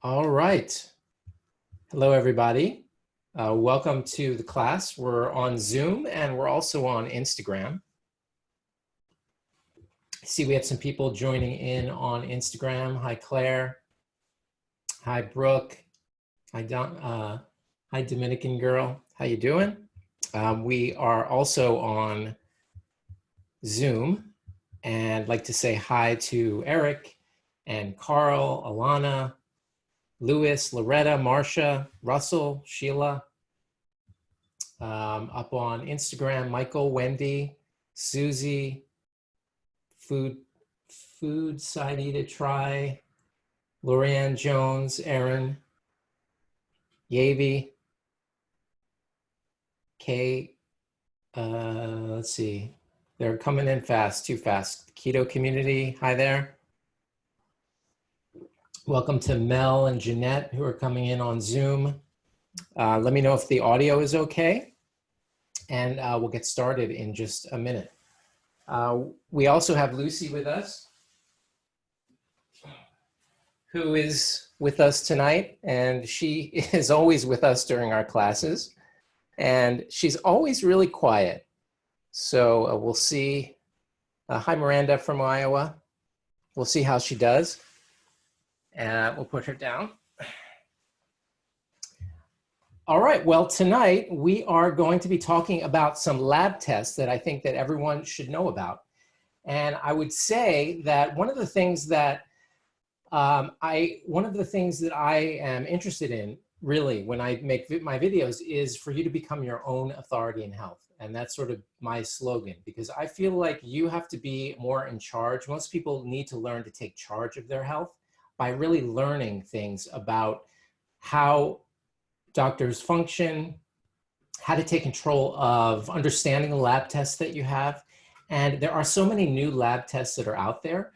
All right. Hello, everybody. Welcome to the class. We're on Zoom and we're also on Instagram. I see we have some people joining in on Instagram. Hi, Claire. Hi, Brooke. Hi, hi, Dominican girl. How you doing? We are also on Zoom, and I'd like to say hi to Eric and Carl, Alana, Louis, Loretta, Marcia, Russell, Sheila. Up on Instagram, Michael, Wendy, Susie, food side to try, Lorianne Jones, Aaron, Yavi, Kay, let's see, they're coming in fast, too fast. Keto community, hi there. Welcome to Mel and Jeanette who are coming in on Zoom. Let me know if the audio is okay, and we'll get started in just a minute. We also have Lucy with us, who is with us tonight, and she is always with us during our classes, and she's always really quiet. So we'll see. Hi, Miranda from Iowa. We'll see how she does. We'll put her down. All right, well, tonight we are going to be talking about some lab tests that I think that everyone should know about. And I would say that one of the things that I am interested in, really, when I make my videos, is for you to become your own authority in health. And that's sort of my slogan, because I feel like you have to be more in charge. Most people need to learn to take charge of their health by really learning things about how doctors function, how to take control of understanding the lab tests that you have. And there are so many new lab tests that are out there.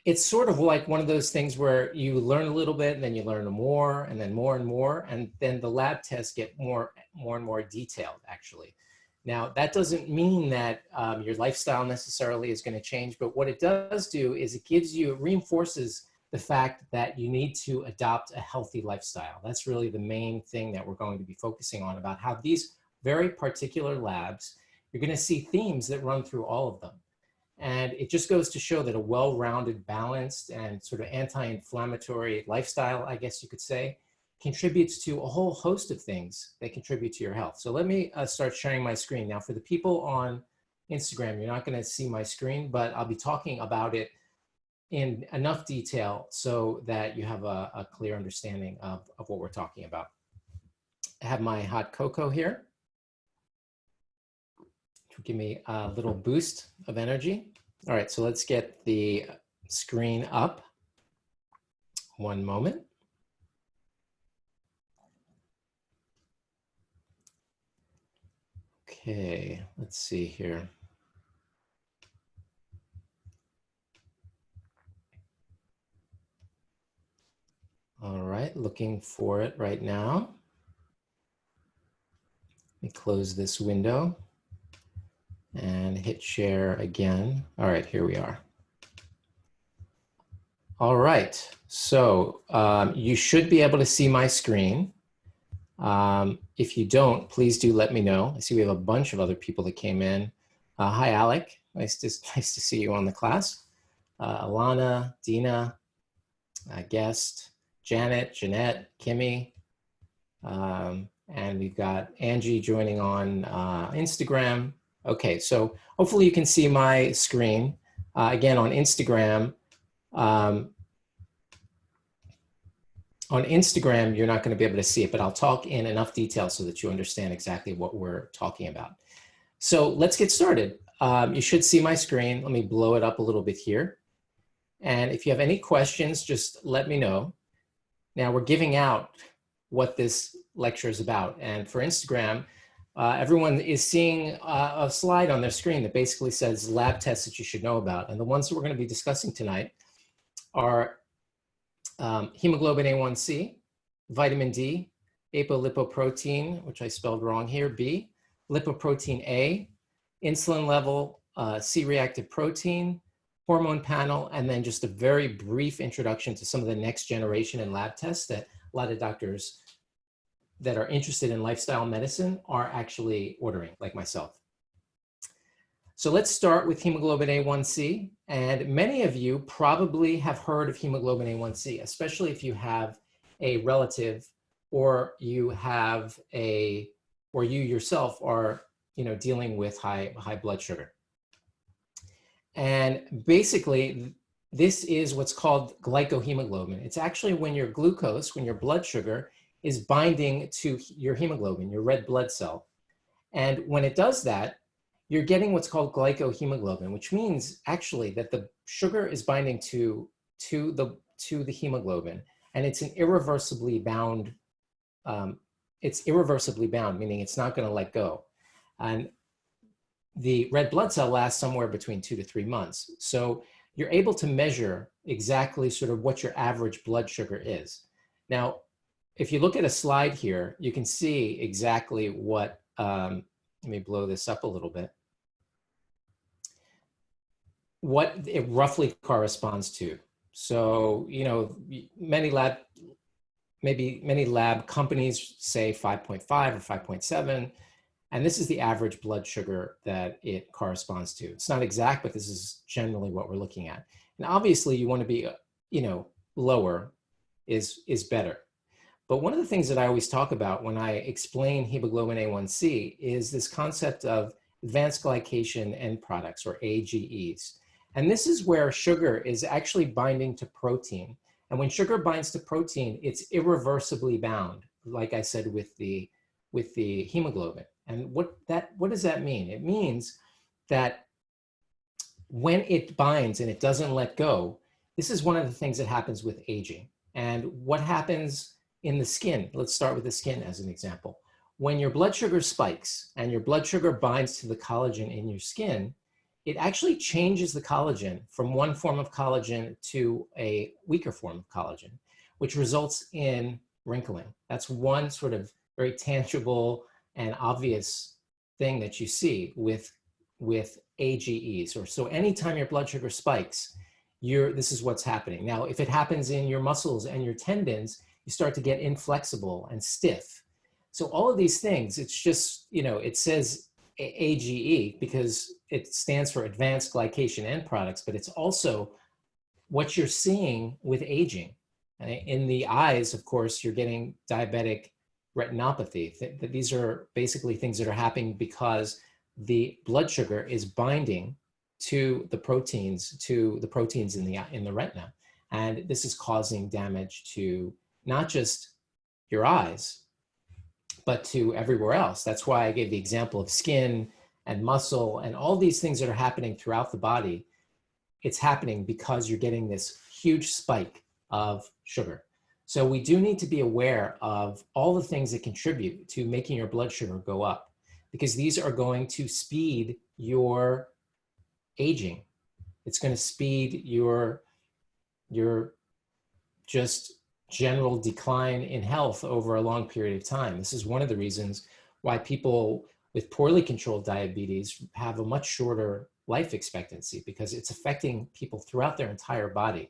It's sort of like one of those things where you learn a little bit and then you learn more and then more and more, and then the lab tests get more and more detailed, actually. Now, that doesn't mean that your lifestyle necessarily is going to change, but what it does do is it reinforces the fact that you need to adopt a healthy lifestyle. That's really the main thing that we're going to be focusing on, about how these very particular labs, you're going to see themes that run through all of them. And it just goes to show that a well-rounded, balanced, and sort of anti-inflammatory lifestyle, I guess you could say, contributes to a whole host of things that contribute to your health. So let me start sharing my screen. Now, for the people on Instagram, you're not going to see my screen, but I'll be talking about it in enough detail so that you have a clear understanding of what we're talking about. I have my hot cocoa here to give me a little boost of energy. All right, so let's get the screen up. One moment. Okay, let's see here. All right, looking for it right now. Let me close this window and hit share again. All right, here we are. All right, so you should be able to see my screen. If you don't, please do let me know. I see we have a bunch of other people that came in. Hi, Alec. Nice to see you on the class. Alana, Dina, guest, Janet, Jeanette, Kimmy, and we've got Angie joining on Instagram. Okay, so hopefully you can see my screen. Again, on Instagram, you're not going to be able to see it, but I'll talk in enough detail so that you understand exactly what we're talking about. So let's get started. You should see my screen. Let me blow it up a little bit here. And if you have any questions, just let me know. Now, we're giving out what this lecture is about. And for Instagram, everyone is seeing a slide on their screen that basically says lab tests that you should know about. And the ones that we're going to be discussing tonight are hemoglobin A1C, vitamin D, apolipoprotein, which I spelled wrong here, B, lipoprotein A, insulin level, C-reactive protein, Hormone Panel, and then just a very brief introduction to some of the next generation in lab tests that a lot of doctors that are interested in lifestyle medicine are actually ordering, like myself. So let's start with hemoglobin A1C. And many of you probably have heard of hemoglobin A1C, especially if you have a relative or you have or you yourself are, dealing with high blood sugar. And basically, this is what's called glycohemoglobin. It's actually when your glucose, when your blood sugar is binding to your hemoglobin, your red blood cell. And when it does that, you're getting what's called glycohemoglobin, which means actually that the sugar is binding to the hemoglobin, and it's an irreversibly bound. Meaning it's not going to let go. And the red blood cell lasts somewhere between 2 to 3 months. So you're able to measure exactly sort of what your average blood sugar is. Now, if you look at a slide here, you can see exactly what, let me blow this up a little bit, what it roughly corresponds to. So, many lab companies say 5.5 or 5.7. And this is the average blood sugar that it corresponds to. It's not exact, but this is generally what we're looking at. And obviously you want to be, lower is better. But one of the things that I always talk about when I explain hemoglobin A1C is this concept of advanced glycation end products, or AGEs. And this is where sugar is actually binding to protein. And when sugar binds to protein, it's irreversibly bound, like I said, with the hemoglobin. And what does that mean? It means that when it binds and it doesn't let go, this is one of the things that happens with aging. And what happens in the skin? Let's start with the skin as an example. When your blood sugar spikes and your blood sugar binds to the collagen in your skin, it actually changes the collagen from one form of collagen to a weaker form of collagen, which results in wrinkling. That's one sort of very tangible and obvious thing that you see with AGEs. So anytime your blood sugar spikes, this is what's happening. Now, if it happens in your muscles and your tendons, you start to get inflexible and stiff. So all of these things, it's just, it says AGE because it stands for advanced glycation end products, but it's also what you're seeing with aging. In the eyes, of course, you're getting diabetic retinopathy. These are basically things that are happening because the blood sugar is binding to the proteins in the retina. And this is causing damage to not just your eyes, but to everywhere else. That's why I gave the example of skin and muscle and all these things that are happening throughout the body. It's happening because you're getting this huge spike of sugar. So we do need to be aware of all the things that contribute to making your blood sugar go up, because these are going to speed your aging. It's going to speed your just general decline in health over a long period of time. This is one of the reasons why people with poorly controlled diabetes have a much shorter life expectancy, because it's affecting people throughout their entire body.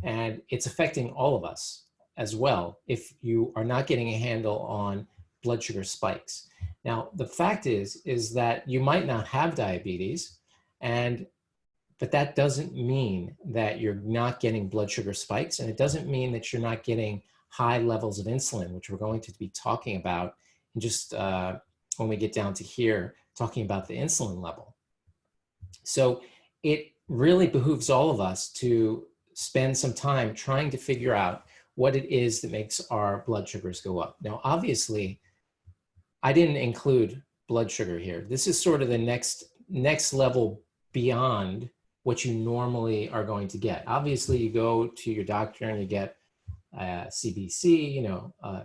And it's affecting all of us as well if you are not getting a handle on blood sugar spikes. Now, the fact is that you might not have diabetes, but that doesn't mean that you're not getting blood sugar spikes, and it doesn't mean that you're not getting high levels of insulin, which we're going to be talking about in just when we get down to here, talking about the insulin level. So it really behooves all of us to spend some time trying to figure out what it is that makes our blood sugars go up. Now, obviously, I didn't include blood sugar here. This is sort of the next level beyond what you normally are going to get. Obviously, you go to your doctor and you get CBC,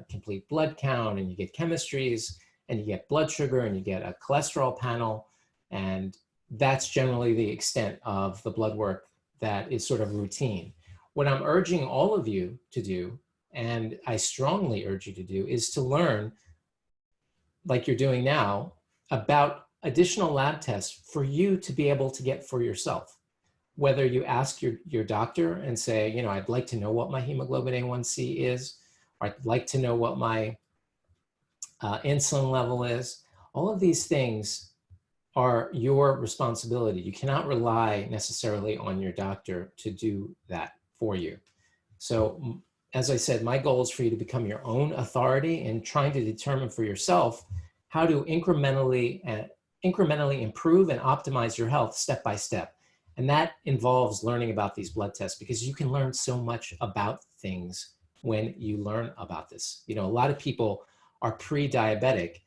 complete blood count, and you get chemistries, and you get blood sugar, and you get a cholesterol panel, and that's generally the extent of the blood work that is sort of routine. What I'm urging all of you to do, and I strongly urge you to do, is to learn, like you're doing now, about additional lab tests for you to be able to get for yourself. whether you ask your doctor and say, you know, I'd like to know what my hemoglobin A1C is, or I'd like to know what my insulin level is. All of these things are your responsibility. You cannot rely necessarily on your doctor to do that for you. So as I said, my goal is for you to become your own authority in trying to determine for yourself how to incrementally improve and optimize your health step by step. And that involves learning about these blood tests, because you can learn so much about things when you learn about this. You know, a lot of people are pre-diabetic,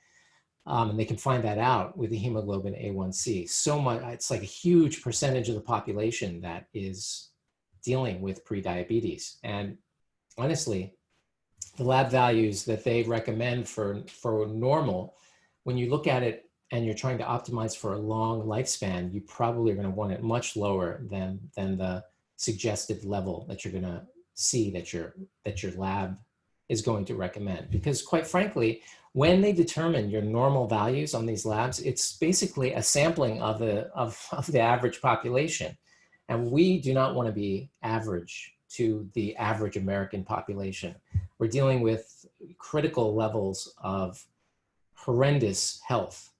and they can find that out with the hemoglobin A1C. So much, it's like a huge percentage of the population that is dealing with pre-diabetes. And honestly, the lab values that they recommend for normal, when you look at it and you're trying to optimize for a long lifespan, you probably are going to want it much lower than the suggested level that you're going to see that your lab is going to recommend. Because quite frankly, when they determine your normal values on these labs, it's basically a sampling of the average population. And we do not want to be average to the average American population. We're dealing with critical levels of horrendous health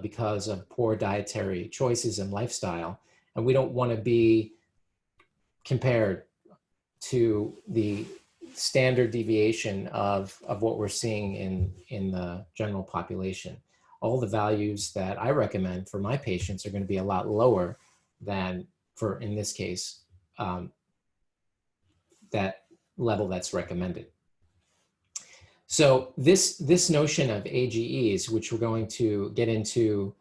because of poor dietary choices and lifestyle. And we don't want to be compared to the standard deviation of what we're seeing in the general population. All the values that I recommend for my patients are going to be a lot lower than, for, in this case, that level that's recommended. So this notion of AGEs, which we're going to get into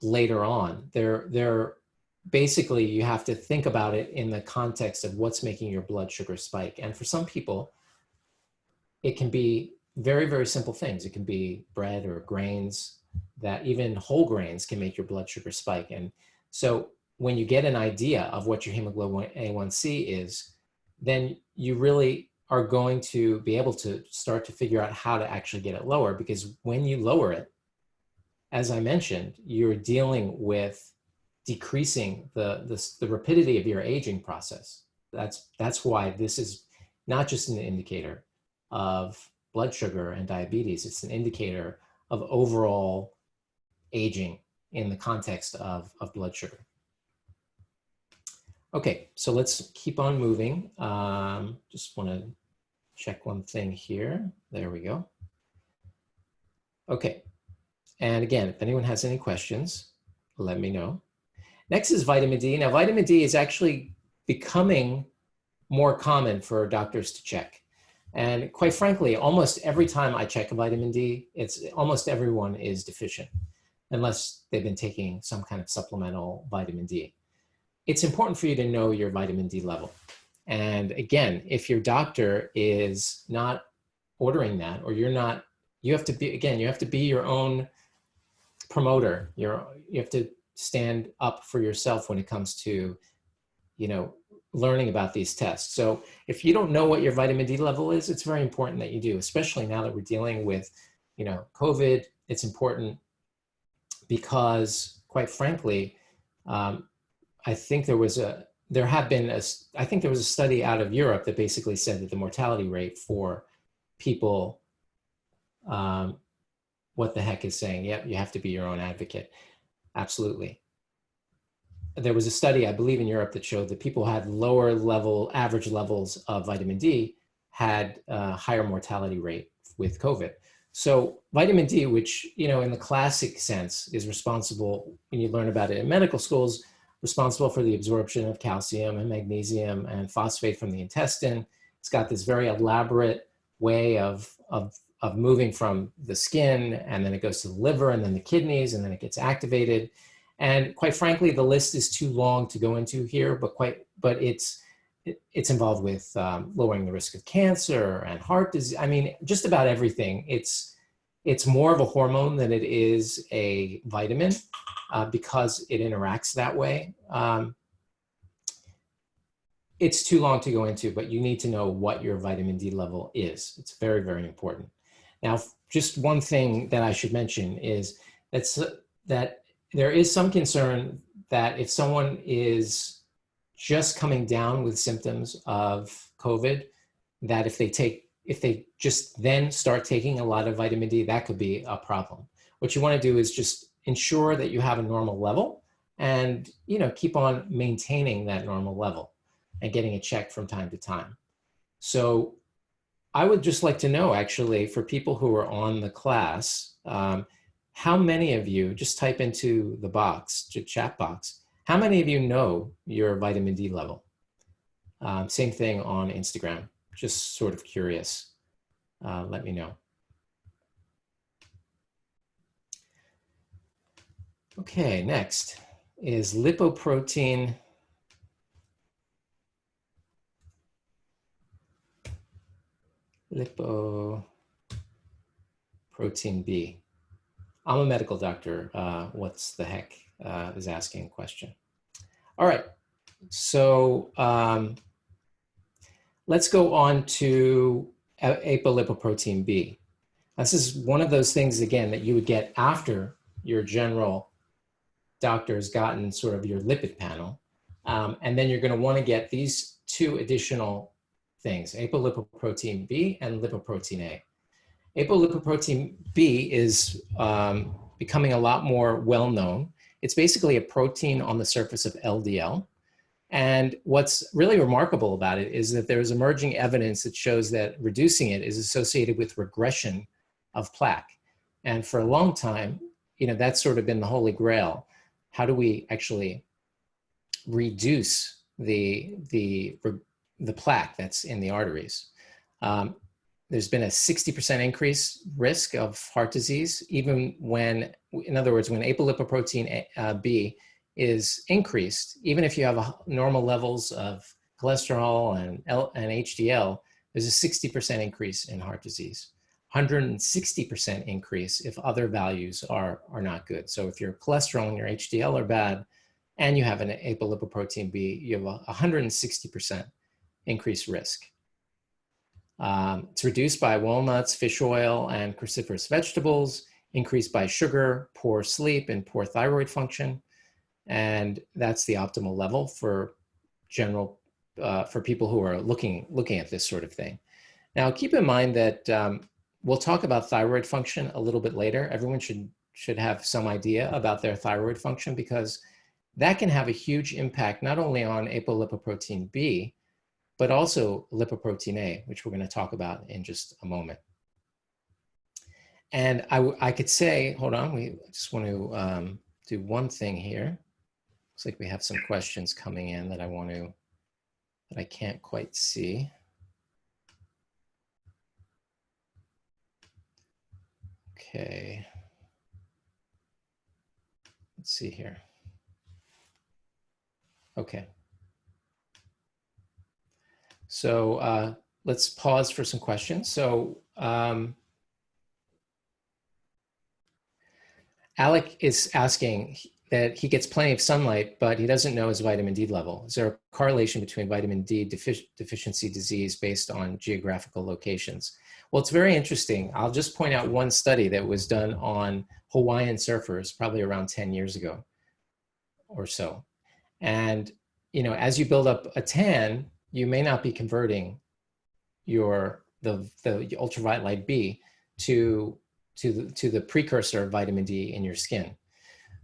later on, they're basically, you have to think about it in the context of what's making your blood sugar spike. And for some people, it can be very, very simple things. It can be bread or grains, that even whole grains can make your blood sugar spike. And so when you get an idea of what your hemoglobin A1C is, then you really are going to be able to start to figure out how to actually get it lower. Because when you lower it, as I mentioned, you're dealing with decreasing the rapidity of your aging process. That's why this is not just an indicator of blood sugar and diabetes. It's an indicator of overall aging in the context of blood sugar. Okay, so let's keep on moving. Just want to check one thing here. There we go. Okay, and again, if anyone has any questions, let me know. Next is vitamin D. Now, vitamin D is actually becoming more common for doctors to check. And quite frankly, almost every time I check a vitamin D, it's almost everyone is deficient, unless they've been taking some kind of supplemental vitamin D. It's important for you to know your vitamin D level. And again, if your doctor is not ordering that, or you're not, you have to be, again, you have to be your own promoter. You have to stand up for yourself when it comes to, you know, learning about these tests. So if you don't know what your vitamin D level is, it's very important that you do, especially now that we're dealing with, you know, COVID. It's important because, quite frankly, I think there was a study out of Europe that basically said that the mortality rate for people, what the heck is saying? Yep, you have to be your own advocate. Absolutely. There was a study, I believe, in Europe that showed that people who had lower level, average levels of vitamin D had a higher mortality rate with COVID. So vitamin D, which, you know, in the classic sense is responsible, when you learn about it in medical schools, responsible for the absorption of calcium and magnesium and phosphate from the intestine. It's got this very elaborate way of moving from the skin, and then it goes to the liver and then the kidneys, and then it gets activated. And quite frankly, the list is too long to go into here, but it's involved with lowering the risk of cancer and heart disease. I mean, just about everything. It's more of a hormone than it is a vitamin because it interacts that way. It's too long to go into, but you need to know what your vitamin D level is. It's very, very important. Now, just one thing that I should mention is that there is some concern that if someone is just coming down with symptoms of COVID, that if they just then start taking a lot of vitamin D, that could be a problem. What you want to do is just ensure that you have a normal level and, you know, keep on maintaining that normal level and getting it checked from time to time. So I would just like to know, actually, for people who are on the class, how many of you, just type into the box, chat box, how many of you know your vitamin D level? Same thing on Instagram, just sort of curious. Let me know. Okay, next is lipoprotein. Lipoprotein B. I'm a medical doctor. What's the heck is asking a question. All right, so let's go on to apolipoprotein B. This is one of those things, again, that you would get after your general doctor's gotten sort of your lipid panel. And then you're going to want to get these two additional things, apolipoprotein B and lipoprotein A. Apolipoprotein B is becoming a lot more well-known. It's basically a protein on the surface of LDL. And what's really remarkable about it is that there's emerging evidence that shows that reducing it is associated with regression of plaque. And for a long time, you know, that's sort of been the holy grail. How do we actually reduce the plaque that's in the arteries? There's been a 60% increase risk of heart disease, even when, in other words, when apolipoprotein B is increased, even if you have normal levels of cholesterol and HDL, there's a 60% increase in heart disease. 160% increase if other values are not good. So if your cholesterol and your HDL are bad and you have an apolipoprotein B, you have a 160% increased risk. It's reduced by walnuts, fish oil, and cruciferous vegetables, increased by sugar, poor sleep, and poor thyroid function. And that's the optimal level for general, for people who are looking at this sort of thing. Now, keep in mind that we'll talk about thyroid function a little bit later. Everyone should have some idea about their thyroid function, because that can have a huge impact not only on apolipoprotein B, but also lipoprotein A, which we're going to talk about in just a moment. And I could say, hold on, we just want to do one thing here. Looks like we have some questions coming in that I can't quite see. Okay. Let's see here. Okay. So let's pause for some questions. So Alec is asking that he gets plenty of sunlight, but he doesn't know his vitamin D level. Is there a correlation between vitamin D deficiency disease based on geographical locations? Well, it's very interesting. I'll just point out one study that was done on Hawaiian surfers probably around 10 years ago or so. And, you know, as you build up a tan, you may not be converting the ultraviolet light B to the precursor of vitamin D in your skin.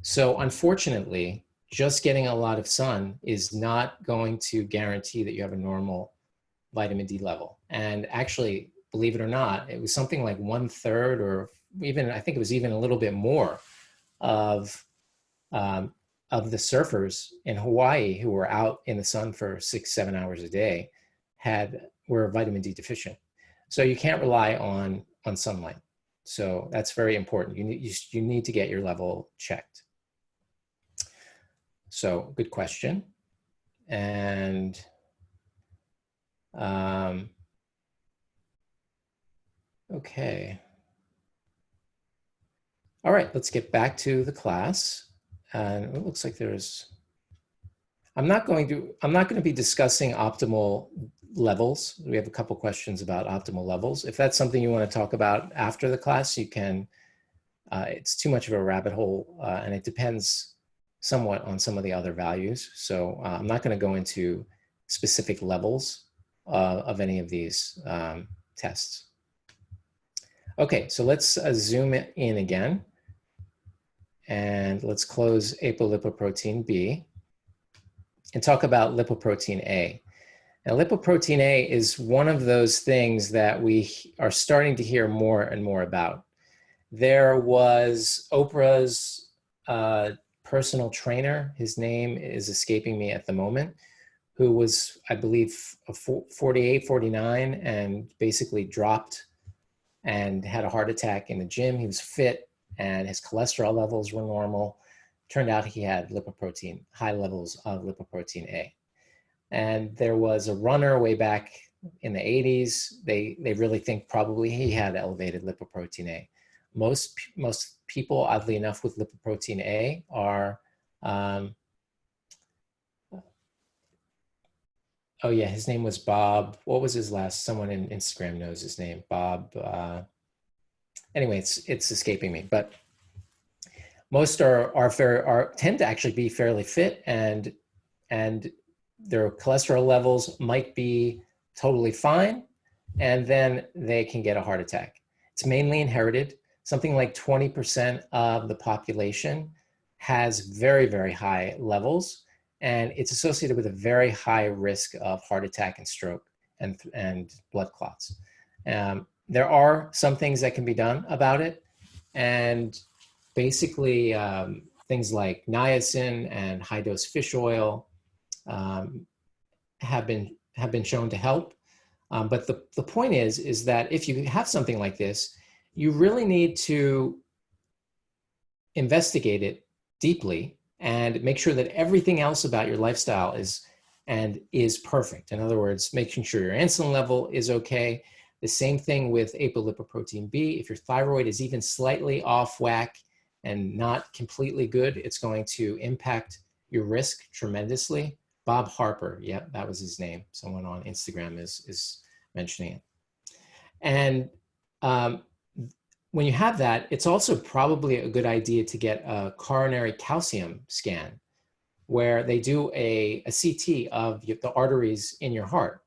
So unfortunately, just getting a lot of sun is not going to guarantee that you have a normal vitamin D level. And actually, believe it or not, it was something like 1/3, or even, I think it was even a little bit more of the surfers in Hawaii who were out in the sun for 6-7 hours a day were vitamin D deficient. So you can't rely on sunlight. So that's very important. You need to get your level checked. So good question. And okay. All right, let's get back to the class. And it looks like I'm not going to be discussing optimal levels. We have a couple questions about optimal levels. If that's something you want to talk about after the class, you can. It's too much of a rabbit hole, and it depends somewhat on some of the other values. So I'm not going to go into specific levels of any of these tests. Okay, so let's zoom in again. And let's close apolipoprotein B and talk about lipoprotein A. Now, lipoprotein A is one of those things that we are starting to hear more and more about. There was Oprah's personal trainer, his name is escaping me at the moment, who was, I believe, 48, 49, and basically dropped and had a heart attack in the gym. He was fit and his cholesterol levels were normal. Turned out he had lipoprotein, high levels of lipoprotein A. And there was a runner way back in the 80s. They really think probably he had elevated lipoprotein A. Most people, oddly enough, with lipoprotein A are, oh yeah, his name was Bob. What was his last? Someone in Instagram knows his name. Bob. Anyway, it's escaping me. But most tend to actually be fairly fit, and their cholesterol levels might be totally fine, and then they can get a heart attack. It's mainly inherited. Something like 20% of the population has very, very high levels, and it's associated with a very high risk of heart attack and stroke and blood clots. There are some things that can be done about it, and basically things like niacin and high-dose fish oil have been shown to help. But the point is that if you have something like this, you really need to investigate it deeply and make sure that everything else about your lifestyle is perfect. In other words, making sure your insulin level is okay. The same thing with apolipoprotein B. If your thyroid is even slightly off whack and not completely good, it's going to impact your risk tremendously. Bob Harper, yep, that was his name. Someone on Instagram is mentioning it. And when you have that, it's also probably a good idea to get a coronary calcium scan, where they do a CT of the arteries in your heart.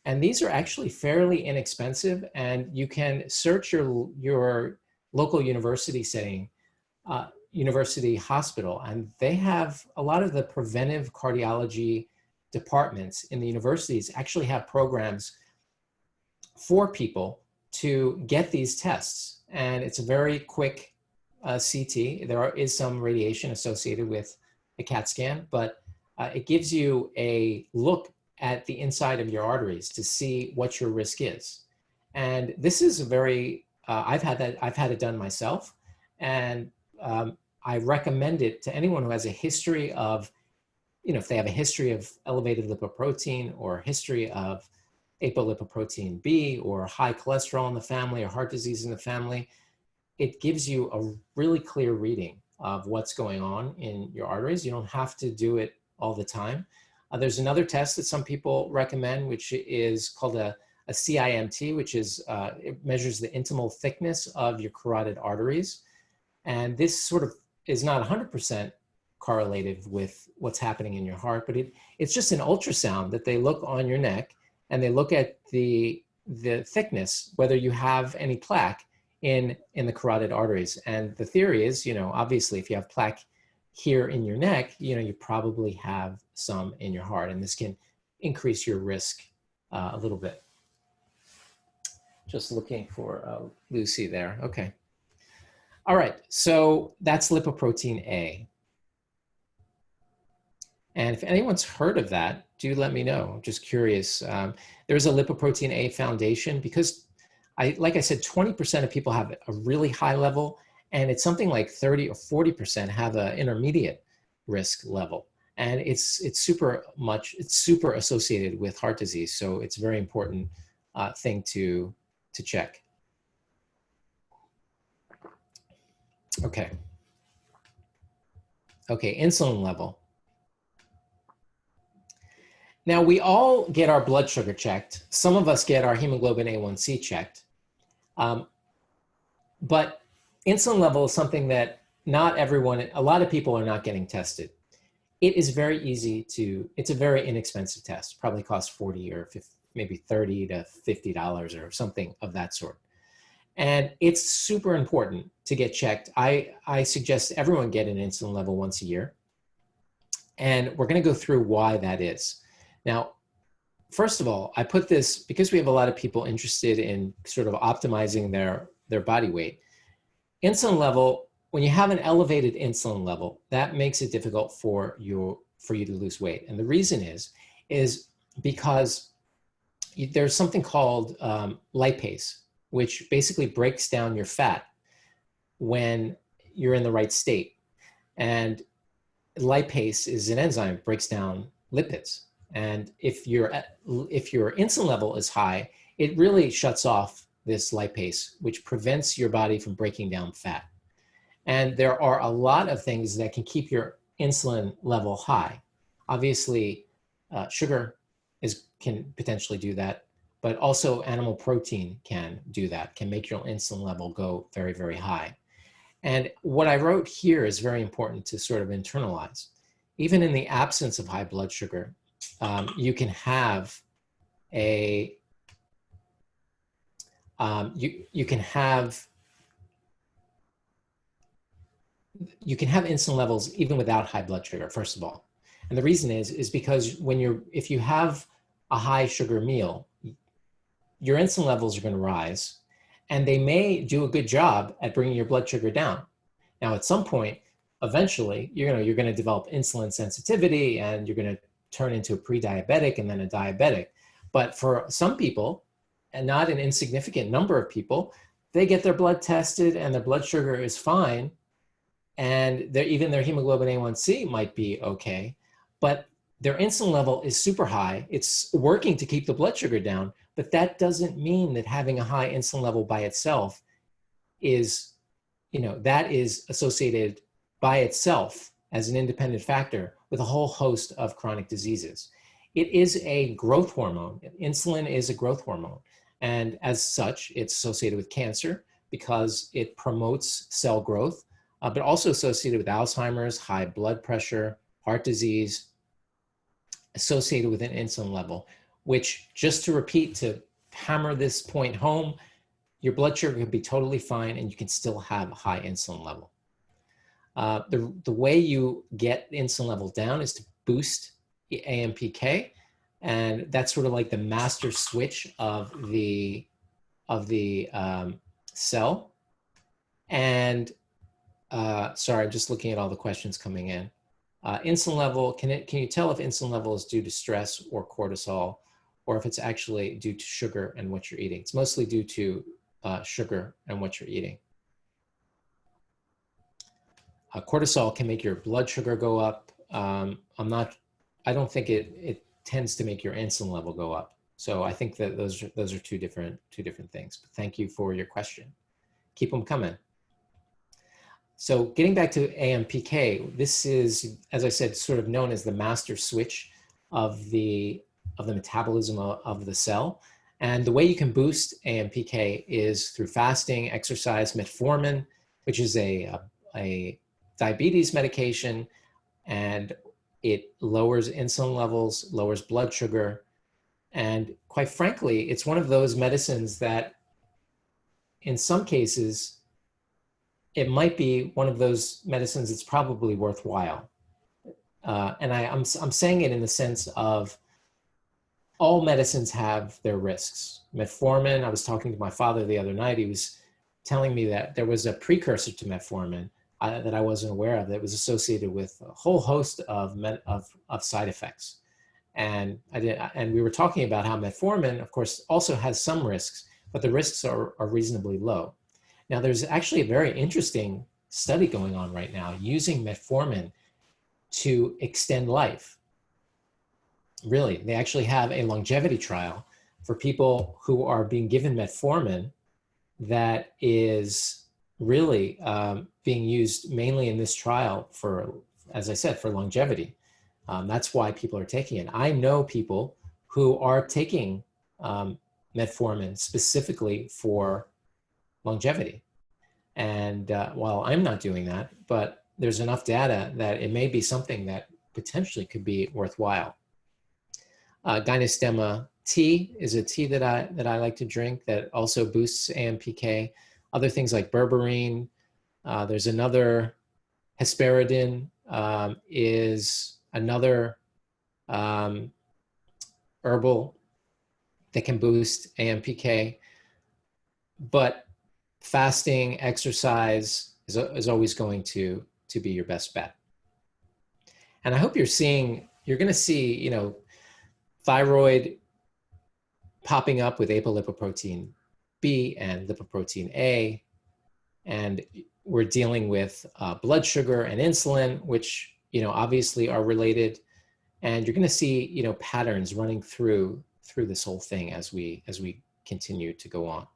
And these are actually fairly inexpensive, and you can search your local university setting, university hospital, and they have a lot of the preventive cardiology departments in the universities actually have programs for people to get these tests. And it's a very quick CT. There is some radiation associated with a CAT scan, but it gives you a look at the inside of your arteries to see what your risk is. And this is a very, I've had it done myself, and I recommend it to anyone who has a history of, if they have a history of elevated lipoprotein or a history of apolipoprotein B or high cholesterol in the family or heart disease in the family. It gives you a really clear reading of what's going on in your arteries. You don't have to do it all the time. There's another test that some people recommend, which is called a CIMT, which is, it measures the intimal thickness of your carotid arteries. And this sort of is not 100% correlated with what's happening in your heart, but it's just an ultrasound that they look on your neck, and they look at the thickness, whether you have any plaque in the carotid arteries. And the theory is, obviously if you have plaque here in your neck, you probably have some in your heart, and this can increase your risk a little bit. Just looking for Lucy there. Okay. All right, so that's lipoprotein A. And if anyone's heard of that, do let me know. I'm just curious. There's a Lipoprotein A Foundation, because like I said, 20% of people have a really high level, and it's something like 30 or 40% have an intermediate risk level. And it's super associated with heart disease. So it's a very important thing to check. Okay. Okay, insulin level. Now, we all get our blood sugar checked. Some of us get our hemoglobin A1C checked. But insulin level is something that not everyone, a lot of people are not getting tested. it is very easy to, it's a very inexpensive test, probably costs 40 or 50, maybe 30 to $50 or something of that sort. And it's super important to get checked. I suggest everyone get an insulin level once a year. And we're going to go through why that is. Now, first of all, I put this because we have a lot of people interested in sort of optimizing their body weight. Insulin level, when you have an elevated insulin level, that makes it difficult for you to lose weight. And the reason is because there's something called lipase, which basically breaks down your fat when you're in the right state. And lipase is an enzyme that breaks down lipids. And if your insulin level is high, it really shuts off this lipase, which prevents your body from breaking down fat. And there are a lot of things that can keep your insulin level high. Obviously, sugar can potentially do that, but also animal protein can do that, can make your insulin level go very, very high. And what I wrote here is very important to sort of internalize. Even in the absence of high blood sugar, you can have insulin levels even without high blood sugar, first of all. And the reason is because if you have a high sugar meal, your insulin levels are going to rise, and they may do a good job at bringing your blood sugar down. Now, at some point, eventually, you're going to develop insulin sensitivity, and you're going to turn into a pre-diabetic and then a diabetic. But for some people, and not an insignificant number of people, they get their blood tested and their blood sugar is fine, and even their hemoglobin A1C might be okay, but their insulin level is super high. It's working to keep the blood sugar down, but that doesn't mean that having a high insulin level by itself is, that is associated by itself as an independent factor with a whole host of chronic diseases. It is a growth hormone. Insulin is a growth hormone. And as such, it's associated with cancer because it promotes cell growth, but also associated with Alzheimer's, high blood pressure, heart disease, associated with an insulin level, which, just to repeat, to hammer this point home, your blood sugar can be totally fine and you can still have a high insulin level. The way you get insulin level down is to boost AMPK, and that's sort of like the master switch of the cell. And sorry, I'm just looking at all the questions coming in. Insulin level, can you tell if insulin level is due to stress or cortisol, or if it's actually due to sugar and what you're eating? It's mostly due to sugar and what you're eating. Cortisol can make your blood sugar go up. I don't think it tends to make your insulin level go up. So I think that those are two different things. But thank you for your question. Keep them coming. So getting back to AMPK, this is, as I said, sort of known as the master switch of the metabolism of the cell. And the way you can boost AMPK is through fasting, exercise, metformin, which is a diabetes medication, and it lowers insulin levels, lowers blood sugar. And quite frankly, it's one of those medicines that in some cases, it might be one of those medicines that's probably worthwhile. And I'm saying it in the sense of all medicines have their risks. Metformin, I was talking to my father the other night, he was telling me that there was a precursor to metformin that I wasn't aware of that was associated with a whole host of side effects. And we were talking about how metformin, of course, also has some risks, but the risks are reasonably low. Now, there's actually a very interesting study going on right now using metformin to extend life. Really, they actually have a longevity trial for people who are being given metformin that is really being used mainly in this trial for, as I said, for longevity. That's why people are taking it. I know people who are taking metformin specifically for longevity. And while I'm not doing that, but there's enough data that it may be something that potentially could be worthwhile. Gynostemma tea is a tea that I like to drink that also boosts AMPK. Other things like berberine. There's another hesperidin is another herbal that can boost AMPK. But fasting, exercise is always going to be your best bet. And I hope you're going to see, you know, thyroid popping up with apolipoprotein B and lipoprotein A. And we're dealing with blood sugar and insulin, which, you know, obviously are related. And you're going to see, you know, patterns running through this whole thing as we continue to go on.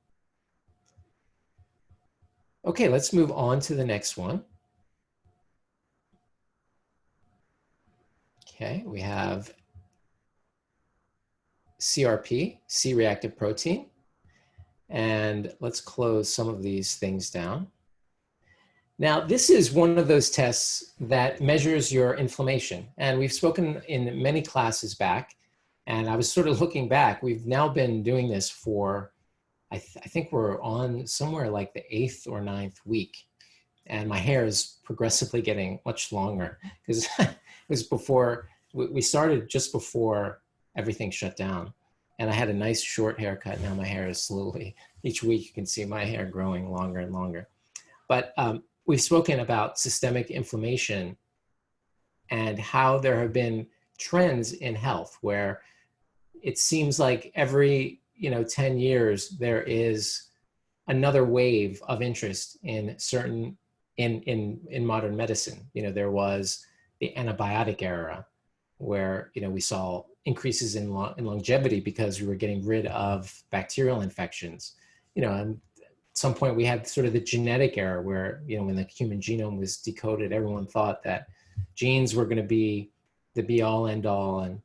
Okay, let's move on to the next one. Okay, we have CRP, C-reactive protein. And let's close some of these things down. Now, this is one of those tests that measures your inflammation. And we've spoken in many classes back. And I was sort of looking back. We've now been doing this for, I think we're on somewhere like the 8th or 9th week. And my hair is progressively getting much longer because it was before, we started just before everything shut down. And I had a nice short haircut. Now my hair is slowly, each week you can see my hair growing longer and longer. But we've spoken about systemic inflammation and how there have been trends in health where it seems like every 10 years there is another wave of interest in certain in modern medicine. You know, there was the antibiotic era where we saw increases in longevity because we were getting rid of bacterial infections. And at some point we had sort of the genetic era where when the human genome was decoded, everyone thought that genes were going to be the be all end all, and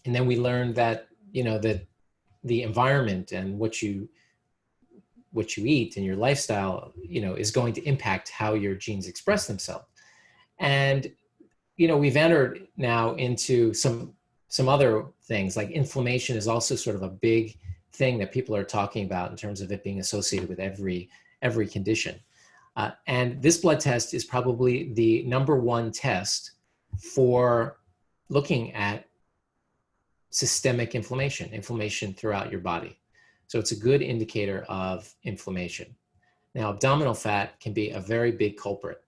then we learned that that the environment and what you eat and your lifestyle is going to impact how your genes express themselves. And we've entered now into some other things, like inflammation is also sort of a big thing that people are talking about in terms of it being associated with every condition. And this blood test is probably the #1 test for looking at systemic inflammation throughout your body. So it's a good indicator of inflammation. Now, abdominal fat can be a very big culprit.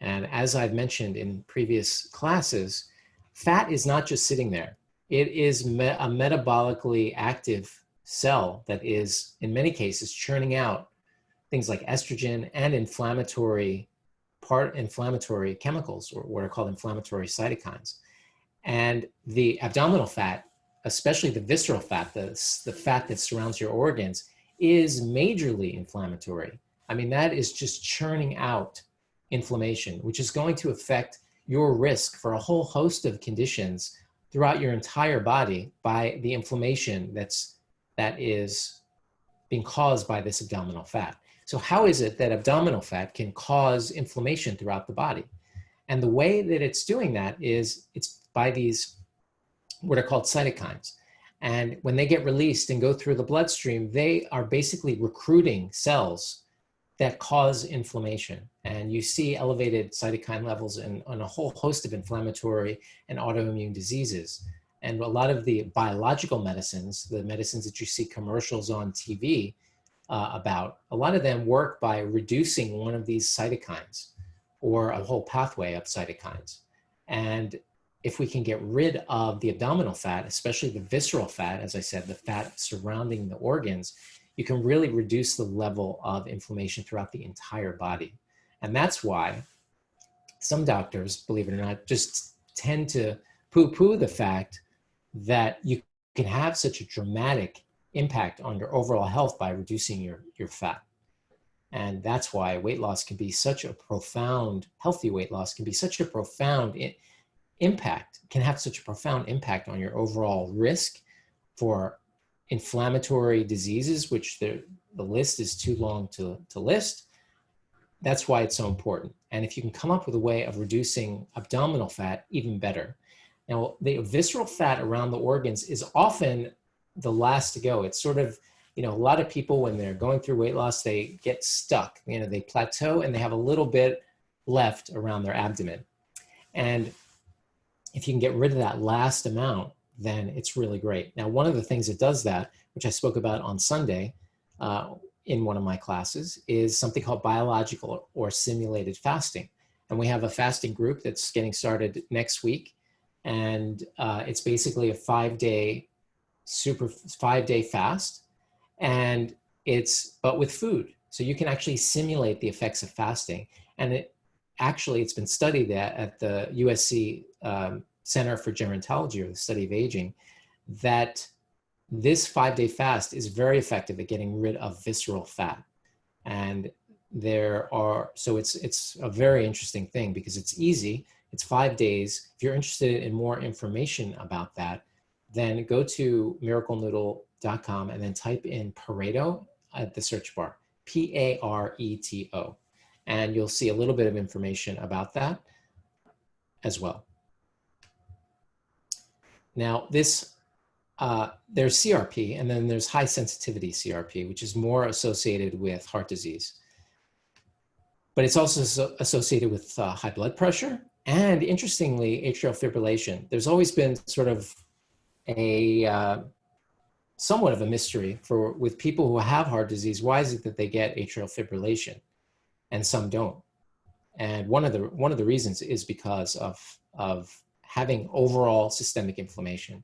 And as I've mentioned in previous classes, fat is not just sitting there. It is a metabolically active cell that is, in many cases, churning out things like estrogen and inflammatory chemicals, or what are called inflammatory cytokines. And the abdominal fat, especially the visceral fat, the fat that surrounds your organs, is majorly inflammatory. I mean, that is just churning out inflammation, which is going to affect your risk for a whole host of conditions throughout your entire body by the inflammation that is being caused by this abdominal fat. So how is it that abdominal fat can cause inflammation throughout the body? And the way that it's doing that is it's by these what are called cytokines. And when they get released and go through the bloodstream, they are basically recruiting cells that cause inflammation. And you see elevated cytokine levels on a whole host of inflammatory and autoimmune diseases. And a lot of the biological medicines, the medicines that you see commercials on TV about, a lot of them work by reducing one of these cytokines or a whole pathway of cytokines. And if we can get rid of the abdominal fat, especially the visceral fat, as I said, the fat surrounding the organs, you can really reduce the level of inflammation throughout the entire body. And that's why some doctors, believe it or not, just tend to poo-poo the fact that you can have such a dramatic impact on your overall health by reducing your fat. And that's why weight loss can be such a profound, healthy weight loss can be such a profound impact, can have such a profound impact on your overall risk for inflammatory diseases, which the list is too long to list. That's why it's so important. And if you can come up with a way of reducing abdominal fat, even better. Now, the visceral fat around the organs is often the last to go. It's sort of, a lot of people, when they're going through weight loss, they get stuck. They plateau and they have a little bit left around their abdomen. And if you can get rid of that last amount, then it's really great. Now, one of the things that does that, which I spoke about on Sunday in one of my classes, is something called biological or simulated fasting. And we have a fasting group that's getting started next week. And it's basically a 5-day fast. And but with food. So you can actually simulate the effects of fasting. And it's been studied at the USC Center for Gerontology, or the Study of Aging, that this 5-day fast is very effective at getting rid of visceral fat. And so it's a very interesting thing because it's easy. It's 5 days. If you're interested in more information about that, then go to miraclenoodle.com and then type in Pareto at the search bar, Pareto, and you'll see a little bit of information about that as well. Now, there's CRP, and then there's high sensitivity CRP, which is more associated with heart disease. But it's also associated with high blood pressure and, interestingly, atrial fibrillation. There's always been sort of somewhat of a mystery with people who have heart disease. Why is it that they get atrial fibrillation and some don't? And one of the reasons is because of having overall systemic inflammation.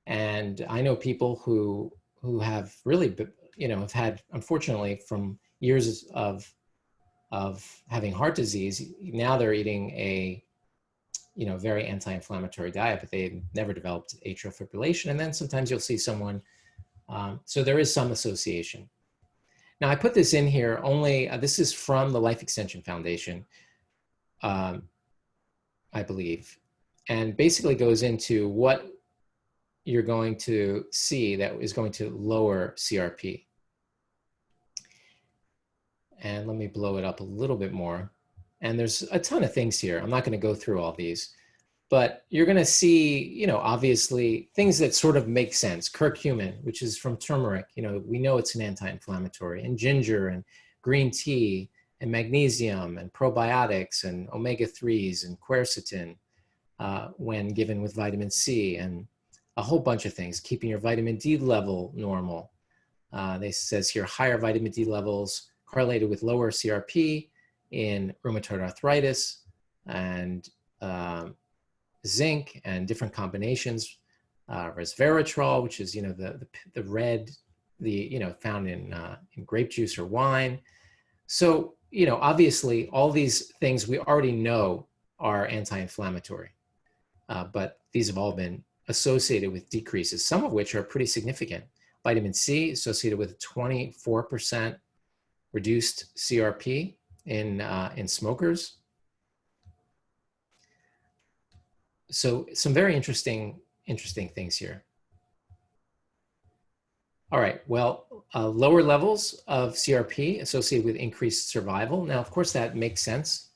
And I know people who have really, have had, unfortunately, from years of having heart disease, now they're eating a very anti-inflammatory diet, but they never developed atrial fibrillation. And then sometimes you'll see someone, so there is some association. Now, I put this in here only, this is from the Life Extension Foundation, I believe, and basically goes into what you're going to see that is going to lower CRP. And let me blow it up a little bit more. And there's a ton of things here. I'm not going to go through all these, but you're going to see, obviously things that sort of make sense. Curcumin, which is from turmeric, we know it's an anti-inflammatory, and ginger and green tea and magnesium and probiotics and omega-3s and quercetin when given with vitamin C, and a whole bunch of things, keeping your vitamin D level normal. They says here, higher vitamin D levels correlated with lower CRP in rheumatoid arthritis, and zinc and different combinations, resveratrol, which is the red, found in grape juice or wine. So obviously all these things we already know are anti-inflammatory, but these have all been associated with decreases, some of which are pretty significant. Vitamin C associated with 24% reduced CRP in smokers. So some very interesting things here. All right, well, lower levels of CRP associated with increased survival. Now, of course, that makes sense.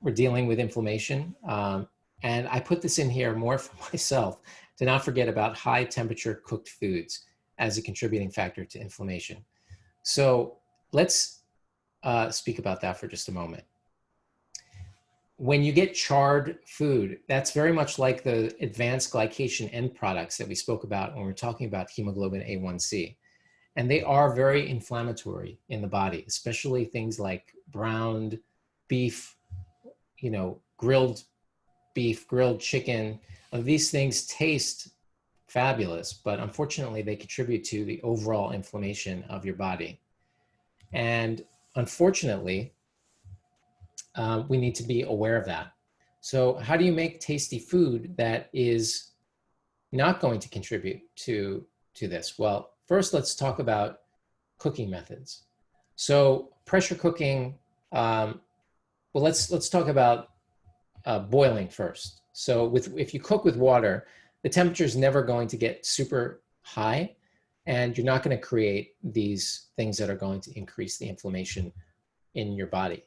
We're dealing with inflammation. And I put this in here more for myself to not forget about high temperature cooked foods as a contributing factor to inflammation. So let's speak about that for just a moment. When you get charred food, that's very much like the advanced glycation end products that we spoke about when we're talking about hemoglobin A1C. And they are very inflammatory in the body, especially things like browned beef, grilled beef, grilled chicken. These things taste fabulous, but unfortunately they contribute to the overall inflammation of your body. And unfortunately, we need to be aware of that. So how do you make tasty food that is not going to contribute to this? Well, first let's talk about cooking methods. So pressure cooking, well, let's talk about boiling first. So if you cook with water, the temperature is never going to get super high, and you're not going to create these things that are going to increase the inflammation in your body.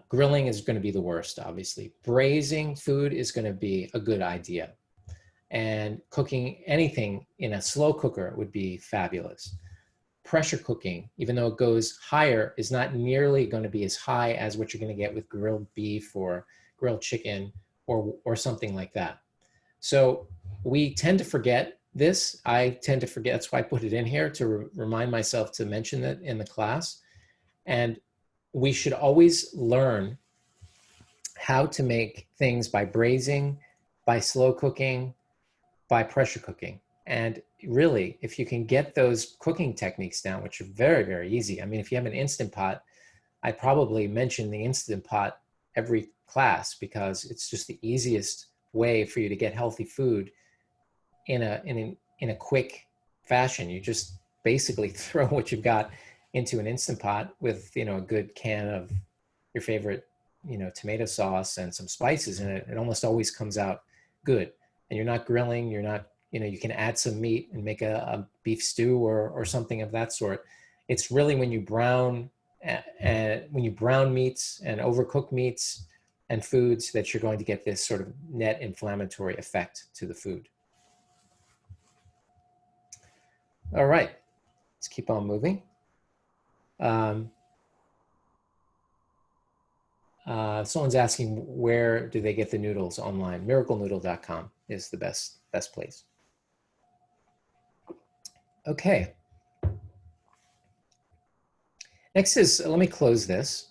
Grilling is going to be the worst, obviously. Braising food is going to be a good idea. And cooking anything in a slow cooker would be fabulous. Pressure cooking, even though it goes higher, is not nearly going to be as high as what you're going to get with grilled beef or grilled chicken or something like that. So we tend to forget this. I tend to forget. That's why I put it in here to remind myself to mention it in the class. And we should always learn how to make things by braising, by slow cooking, by pressure cooking. And really, if you can get those cooking techniques down, which are very, very easy. I mean, if you have an Instant Pot, I probably mention the Instant Pot every class because it's just the easiest way for you to get healthy food in a quick fashion. You just basically throw what you've got into an Instant Pot with, a good can of your favorite, tomato sauce and some spices in it. It almost always comes out good. And you're not grilling, you're not, you can add some meat and make a beef stew or something of that sort. It's really when you brown meats and overcook meats and foods that you're going to get this sort of net inflammatory effect to the food. All right, let's keep on moving. Someone's asking, where do they get the noodles online? miraclenoodle.com is the best place. Okay. Next is, let me close this.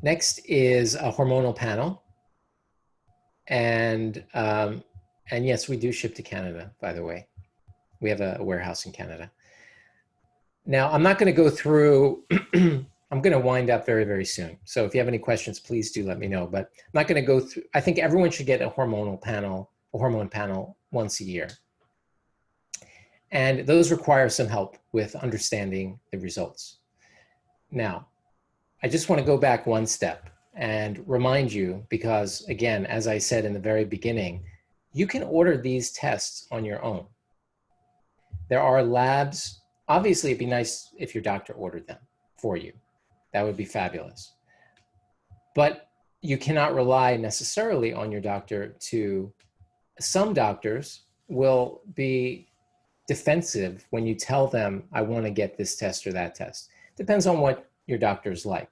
Next is a hormonal panel. And yes, we do ship to Canada, by the way. We have a warehouse in Canada. Now, I'm not going to go through, I'm going to wind up very, very soon. So if you have any questions, please do let me know. But I'm not going to go through, I think everyone should get a hormone panel once a year. And those require some help with understanding the results. Now, I just want to go back one step and remind you, because again, as I said in the very beginning, you can order these tests on your own. There are labs. Obviously, it'd be nice if your doctor ordered them for you. That would be fabulous. But you cannot rely necessarily on your doctor to, some doctors will be defensive when you tell them, I want to get this test or that test. Depends on what your doctor's like.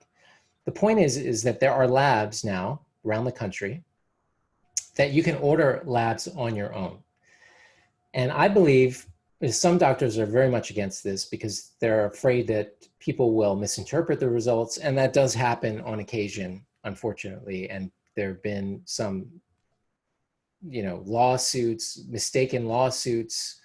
The point is that there are labs now around the country that you can order labs on your own. And I believe some doctors are very much against this because they're afraid that people will misinterpret the results. And that does happen on occasion, unfortunately. And there have been some, lawsuits, mistaken lawsuits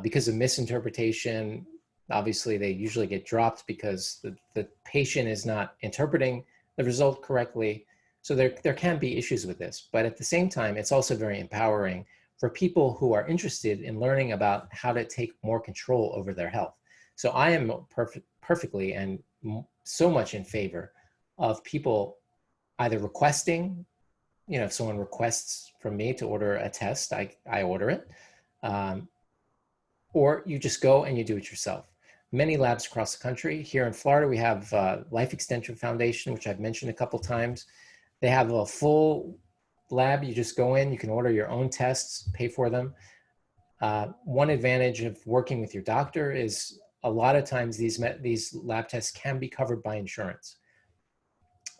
because of misinterpretation. Obviously, they usually get dropped because the patient is not interpreting the result correctly. So there can be issues with this. But at the same time, it's also very empowering for people who are interested in learning about how to take more control over their health. So I am perfectly and so much in favor of people either requesting, if someone requests from me to order a test, I order it, or you just go and you do it yourself. Many labs across the country. Here in Florida, we have Life Extension Foundation, which I've mentioned a couple times. They have a full lab. You just go in, you can order your own tests, pay for them. One advantage of working with your doctor is a lot of times these lab tests can be covered by insurance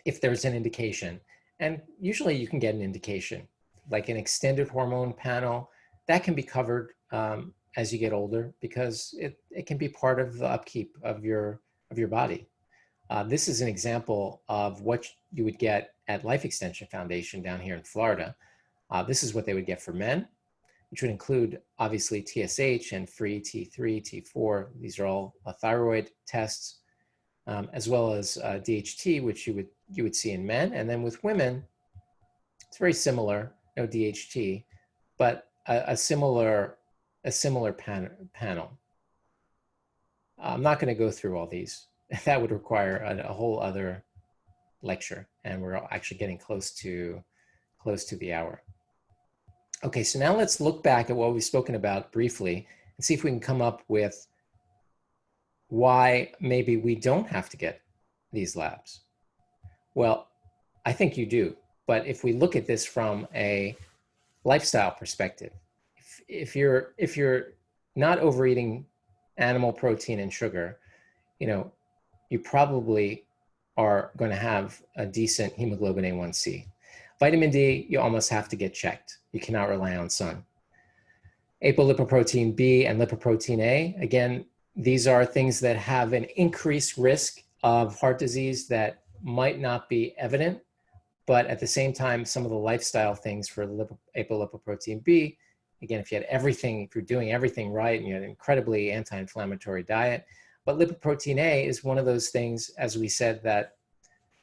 if there's an indication. And usually you can get an indication, like an extended hormone panel, that can be covered as you get older because it can be part of the upkeep of your body. This is an example of what you would get at Life Extension Foundation down here in Florida. This is what they would get for men, which would include obviously TSH and free T3, T4. These are all thyroid tests, as well as DHT, which you would see in men. And then with women, it's very similar, no DHT, but a similar panel. I'm not going to go through all these. That would require a whole other lecture, and we're actually getting close to the hour. Okay, so now let's look back at what we've spoken about briefly and see if we can come up with why maybe we don't have to get these labs. Well, I think you do. But if we look at this from a lifestyle perspective, if you're not overeating animal protein and sugar, you probably are going to have a decent hemoglobin A1C. Vitamin D, you almost have to get checked. You cannot rely on sun. Apolipoprotein B and lipoprotein A, again, these are things that have an increased risk of heart disease that might not be evident, but at the same time, some of the lifestyle things for apolipoprotein B, again, if you're doing everything right and you had an incredibly anti-inflammatory diet, but lipoprotein A is one of those things, as we said, that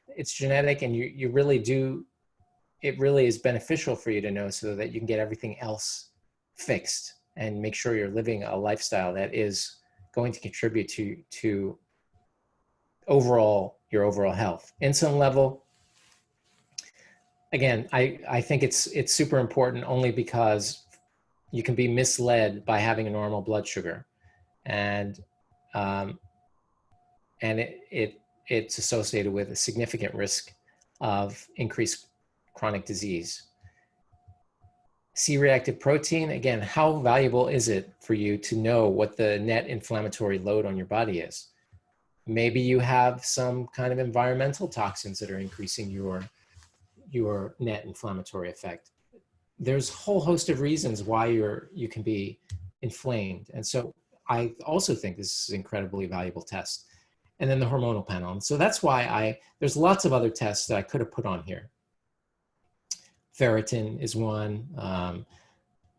it's genetic and you really do, it really is beneficial for you to know so that you can get everything else fixed and make sure you're living a lifestyle that is going to contribute to your overall health. Insulin level, again, I think it's super important only because you can be misled by having a normal blood sugar, and it's associated with a significant risk of increased chronic disease. C-reactive protein, again, how valuable is it for you to know what the net inflammatory load on your body is? Maybe you have some kind of environmental toxins that are increasing your net inflammatory effect. There's a whole host of reasons why you can be inflamed. And so I also think this is an incredibly valuable test. And then the hormonal panel. And so that's why there's lots of other tests that I could have put on here. Ferritin is one.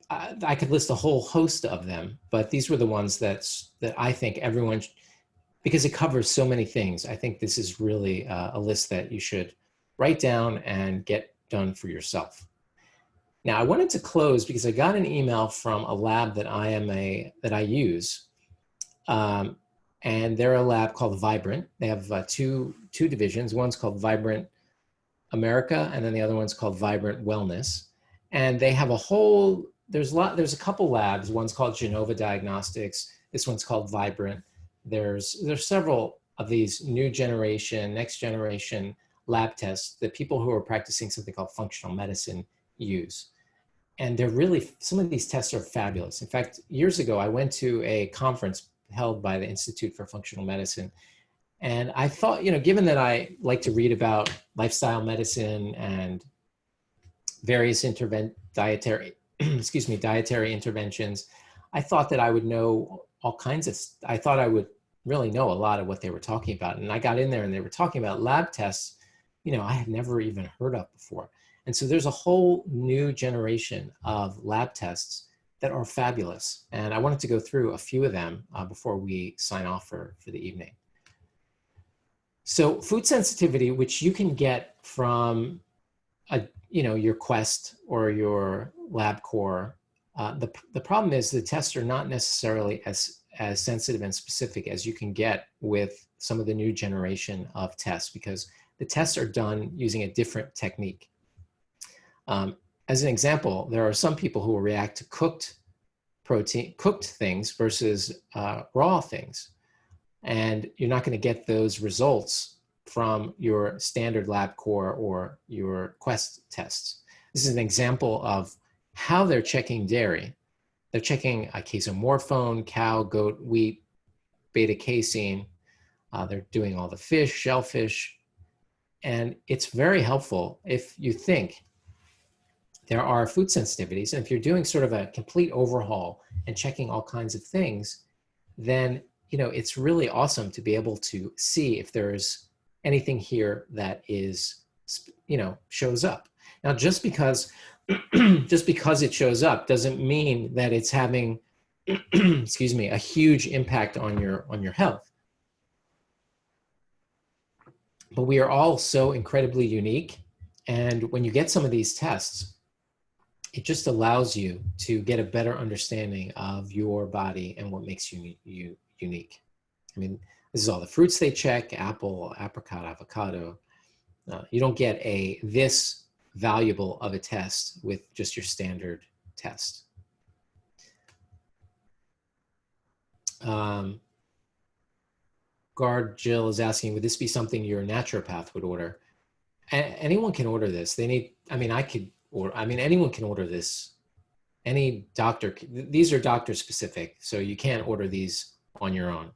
I could list a whole host of them, but these were the ones that I think everyone, because it covers so many things, I think this is really a list that you should write down and get done for yourself. Now, I wanted to close because I got an email from a lab that I use, and they're a lab called Vibrant. They have two divisions. One's called Vibrant America, and then the other one's called Vibrant Wellness. And they have there's a couple labs. One's called Genova Diagnostics. This one's called Vibrant. There's several of these next generation lab tests that people who are practicing something called functional medicine use. And some of these tests are fabulous. In fact, years ago, I went to a conference held by the Institute for Functional Medicine. And I thought, given that I like to read about lifestyle medicine and various dietary interventions, I thought that I would know I thought I would really know a lot of what they were talking about. And I got in there and they were talking about lab tests, I had never even heard of before. And so there's a whole new generation of lab tests that are fabulous. And I wanted to go through a few of them before we sign off for the evening. So food sensitivity, which you can get from your Quest or your LabCorp, the problem is the tests are not necessarily as sensitive and specific as you can get with some of the new generation of tests, because the tests are done using a different technique. As an example, there are some people who will react to cooked things versus raw things. And you're not going to get those results from your standard LabCorp or your Quest tests. This is an example of how they're checking dairy. They're checking casomorphone, cow, goat, wheat, beta-casein. They're doing all the fish, shellfish. And it's very helpful if you think there are food sensitivities. And if you're doing sort of a complete overhaul and checking all kinds of things, then it's really awesome to be able to see if there's anything here that is, shows up. Now, just because it shows up doesn't mean that it's having, a huge impact on your health. But we are all so incredibly unique. And when you get some of these tests, it just allows you to get a better understanding of your body and what makes you unique. I mean, this is all the fruits they check: apple, apricot, avocado. You don't get this valuable of a test with just your standard test. Guard Jill is asking, would this be something your naturopath would order? Anyone can order this. They need, I mean, anyone can order this. Any doctor, these are doctor specific, so you can't order these on your own.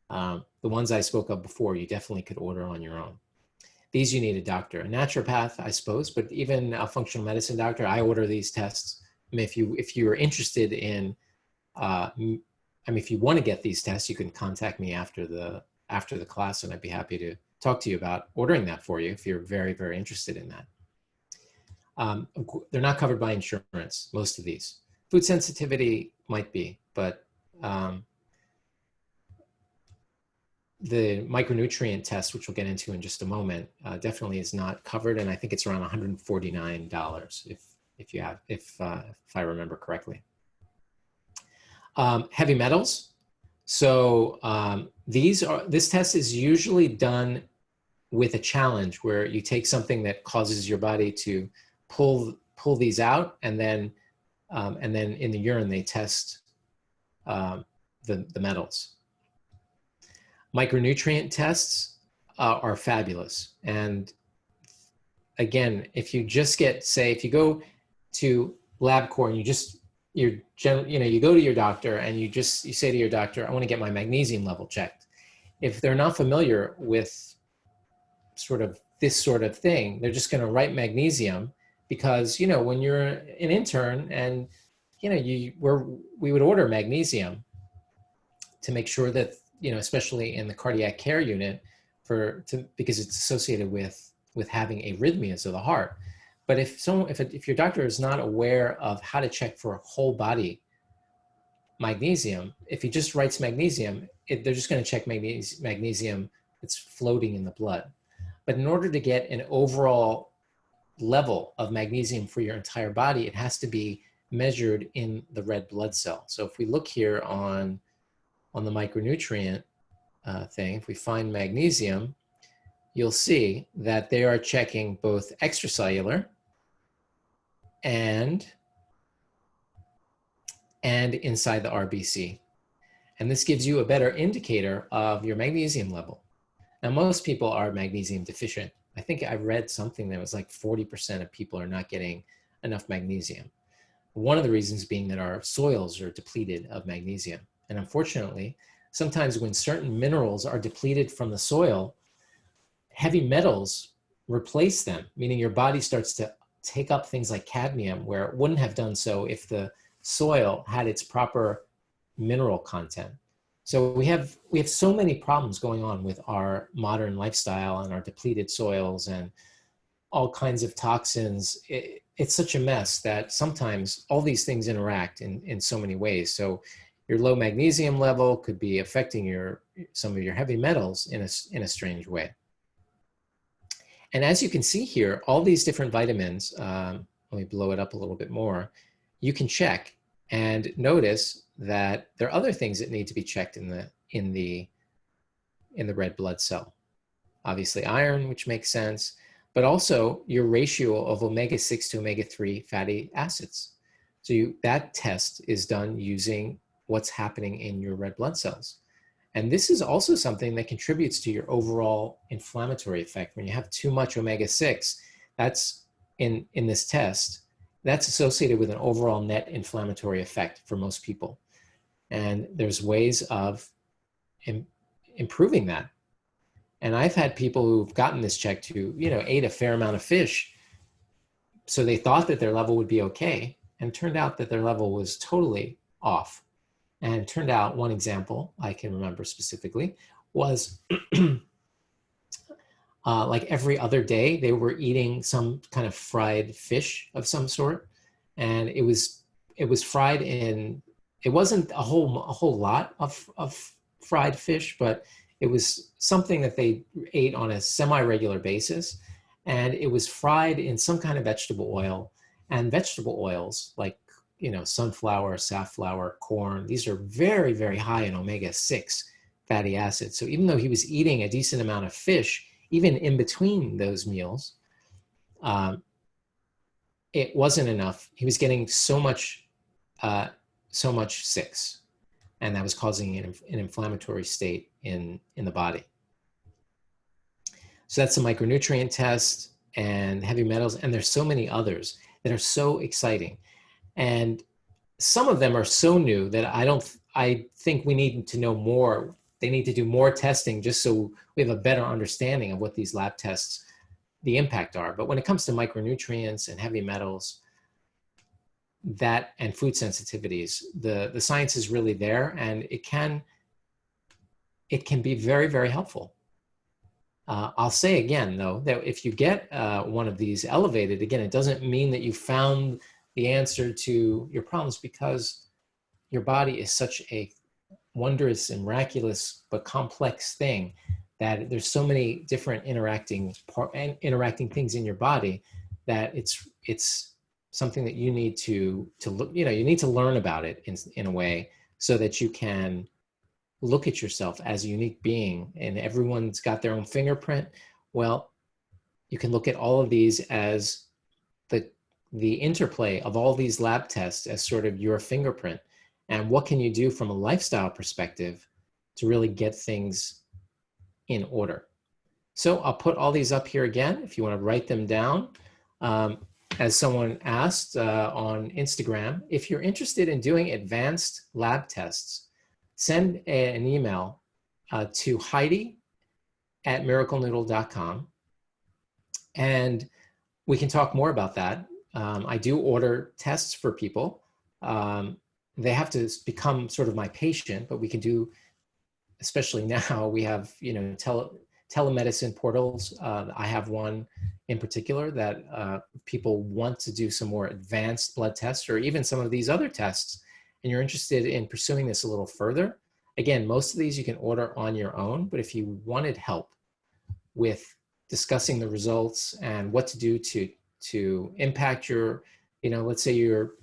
The ones I spoke of before, you definitely could order on your own. These you need a doctor, a naturopath, I suppose, but even a functional medicine doctor, I order these tests. I mean, if you are interested in, if you want to get these tests, you can contact me after the class, and I'd be happy to talk to you about ordering that for you if you're very, very interested in that. They're not covered by insurance, most of these. Food sensitivity might be, but the micronutrient test, which we'll get into in just a moment, definitely is not covered, and I think it's around $149 if I remember correctly. Heavy metals. So this test is usually done with a challenge where you take something that causes your body to pull these out, and then in the urine they test the metals. Micronutrient tests are fabulous. And again, if you just get, say, if you go to LabCorp and you go to your doctor and you say to your doctor, I want to get my magnesium level checked. If they're not familiar with this sort of thing, they're just going to write magnesium because, when you're an intern and, we would order magnesium to make sure that, especially in the cardiac care unit because it's associated with having arrhythmias of the heart. But if your doctor is not aware of how to check for whole body magnesium, if he just writes magnesium, they're just going to check magnesium that's floating in the blood. But in order to get an overall level of magnesium for your entire body, it has to be measured in the red blood cell. So if we look here on the micronutrient thing, if we find magnesium, you'll see that they are checking both extracellular and inside the RBC. And this gives you a better indicator of your magnesium level. Now, most people are magnesium deficient. I think I read something that was like 40% of people are not getting enough magnesium. One of the reasons being that our soils are depleted of magnesium. And unfortunately, sometimes when certain minerals are depleted from the soil, heavy metals replace them, meaning your body starts to take up things like cadmium where it wouldn't have done so if the soil had its proper mineral content. So we have so many problems going on with our modern lifestyle and our depleted soils and all kinds of toxins. It's such a mess that sometimes all these things interact in so many ways. So your low magnesium level could be affecting some of your heavy metals in a strange way. And as you can see here, all these different vitamins, let me blow it up a little bit more, you can check and notice that there are other things that need to be checked in the red blood cell. Obviously iron, which makes sense, but also your ratio of omega-6 to omega-3 fatty acids. So that test is done using what's happening in your red blood cells. And this is also something that contributes to your overall inflammatory effect. When you have too much omega-6, that's in this test, that's associated with an overall net inflammatory effect for most people. And there's ways of improving that. And I've had people who've gotten this checked who, ate a fair amount of fish. So they thought that their level would be okay. And it turned out that their level was totally off. And it turned out, one example I can remember specifically was like every other day they were eating some kind of fried fish of some sort. And it was fried in, it wasn't a whole lot of fried fish, but it was something that they ate on a semi-regular basis. And it was fried in some kind of vegetable oil, and vegetable oils like, sunflower, safflower, corn, these are very, very high in omega-6 fatty acids. So even though he was eating a decent amount of fish, even in between those meals, it wasn't enough. He was getting so much 6. and that was causing an inflammatory state in the body. So that's a micronutrient test and heavy metals, and there's so many others that are so exciting. And some of them are so new that I think we need to know more. They need to do more testing just so we have a better understanding of what these lab tests, the impact are. But when it comes to micronutrients and heavy metals, that and food sensitivities, the science is really there, and it can be very, very helpful. I'll say again, though, that if you get one of these elevated, again, it doesn't mean that you found the answer to your problems, because your body is such a wondrous and miraculous but complex thing that there's so many different interacting things in your body that it's something that you need to look, you need to learn about it in a way so that you can look at yourself as a unique being, and everyone's got their own fingerprint. Well, you can look at all of these as the interplay of all these lab tests as sort of your fingerprint. And what can you do from a lifestyle perspective to really get things in order? So I'll put all these up here again if you want to write them down. As someone asked on Instagram, if you're interested in doing advanced lab tests, send an email to Heidi@miraclenoodle.com, and we can talk more about that. I do order tests for people. They have to become sort of my patient, but we can do, especially now, we have, telemedicine portals. I have one in particular that people want to do some more advanced blood tests, or even some of these other tests, and you're interested in pursuing this a little further. Again, most of these you can order on your own, but if you wanted help with discussing the results and what to do to impact your, let's say your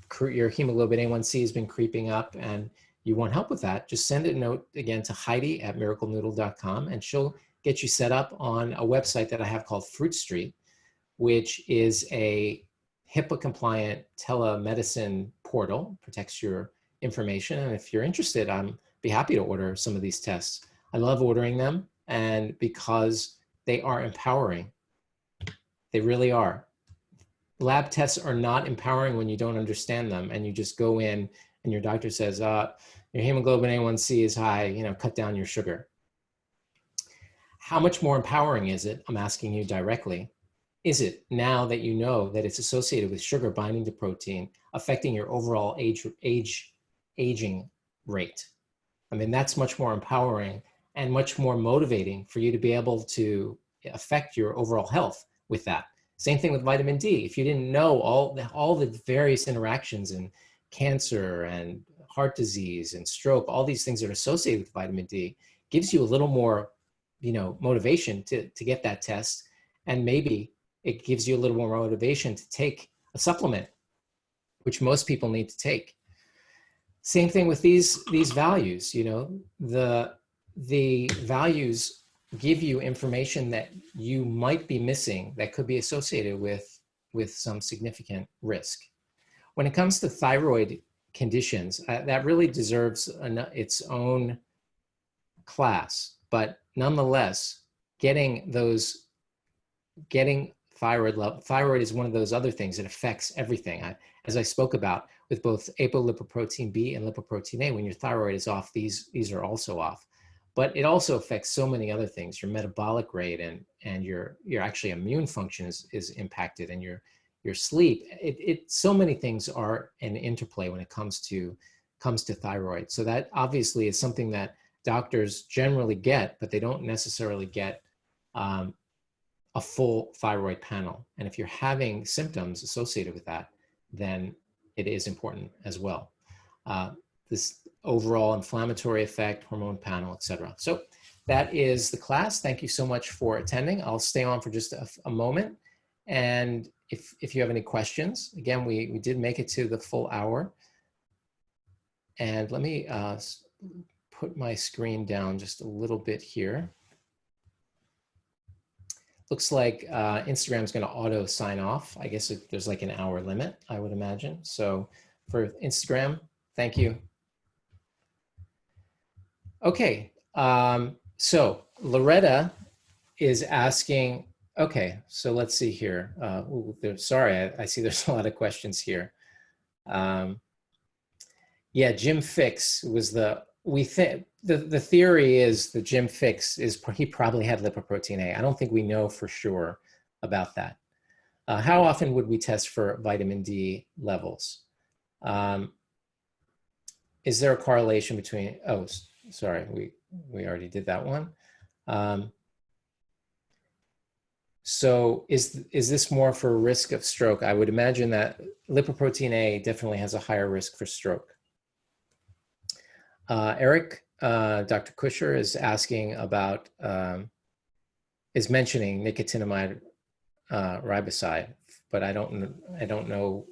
hemoglobin A1C has been creeping up and you want help with that, just send a note again to Heidi@miraclenoodle.com, and she'll get you set up on a website that I have called Fruit Street, which is a HIPAA-compliant telemedicine portal, protects your information. And if you're interested, I'd be happy to order some of these tests. I love ordering them, and because they are empowering. They really are. Lab tests are not empowering when you don't understand them and you just go in and your doctor says, your hemoglobin A1C is high, cut down your sugar. How much more empowering is it, I'm asking you directly, is it now that you know that it's associated with sugar binding to protein, affecting your overall aging rate? I mean, that's much more empowering and much more motivating for you to be able to affect your overall health with that. Same thing with vitamin D. If you didn't know all the various interactions in cancer and heart disease and stroke, all these things that are associated with vitamin D, gives you a little more, motivation to get that test. And maybe it gives you a little more motivation to take a supplement, which most people need to take. Same thing with these values, the values give you information that you might be missing that could be associated with some significant risk. When it comes to thyroid conditions, that really deserves its own class, but nonetheless, getting thyroid is one of those other things that affects everything. As I spoke about with both apolipoprotein B and lipoprotein A, when your thyroid is off, these are also off. But it also affects so many other things. Your metabolic rate and your actually immune function is impacted, and your sleep. So many things are an interplay when it comes to thyroid. So that obviously is something that doctors generally get, but they don't necessarily get a full thyroid panel. And if you're having symptoms associated with that, then it is important as well. This overall inflammatory effect, hormone panel, etc. So that is the class. Thank you so much for attending. I'll stay on for just a moment. And if you have any questions, again, we did make it to the full hour. And let me put my screen down just a little bit here. Looks like Instagram's going to auto sign off. I guess there's like an hour limit, I would imagine. So for Instagram, thank you. Okay, so Loretta is asking, okay, so let's see here. Sorry, I see there's a lot of questions here. Yeah, Jim Fix was we think, the theory is that Jim Fix he probably had lipoprotein A. I don't think we know for sure about that. How often would we test for vitamin D levels? Is there a correlation between, oh, sorry, we already did that one. So is this more for risk of stroke? I would imagine that lipoprotein A definitely has a higher risk for stroke. Eric, Dr. Kusher is asking about, is mentioning nicotinamide riboside, but I don't know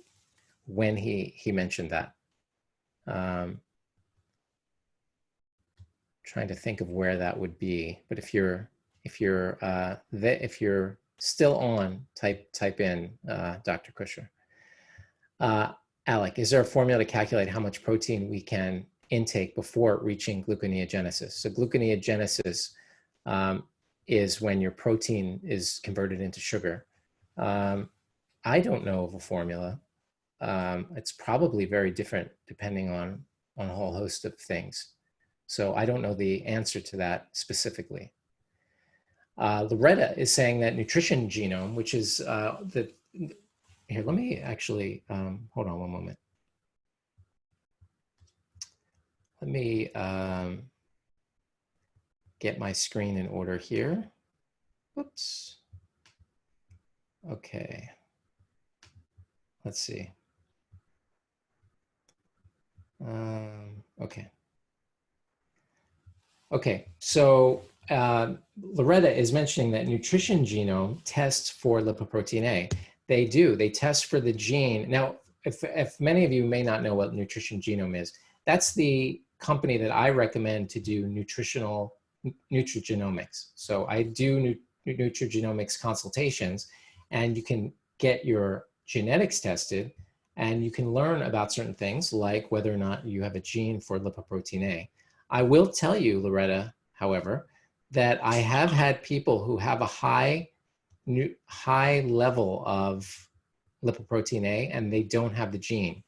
when he mentioned that. Trying to think of where that would be, but if you're still on, type in Dr. Kusher. Alec, is there a formula to calculate how much protein we can intake before reaching gluconeogenesis? So gluconeogenesis is when your protein is converted into sugar. I don't know of a formula. It's probably very different depending on a whole host of things. So I don't know the answer to that specifically. Loretta is saying that nutrition genome, which is here, let me actually, hold on one moment. Let me get my screen in order here. Whoops. Okay. Let's see. Okay. Okay, so Loretta is mentioning that nutrition genome tests for lipoprotein A. They do. They test for the gene. Now, if many of you may not know what nutrition genome is, that's the company that I recommend to do nutrigenomics. So I do nutrigenomics consultations, and you can get your genetics tested, and you can learn about certain things like whether or not you have a gene for lipoprotein A. I will tell you, Loretta, however, that I have had people who have a high level of lipoprotein A and they don't have the gene.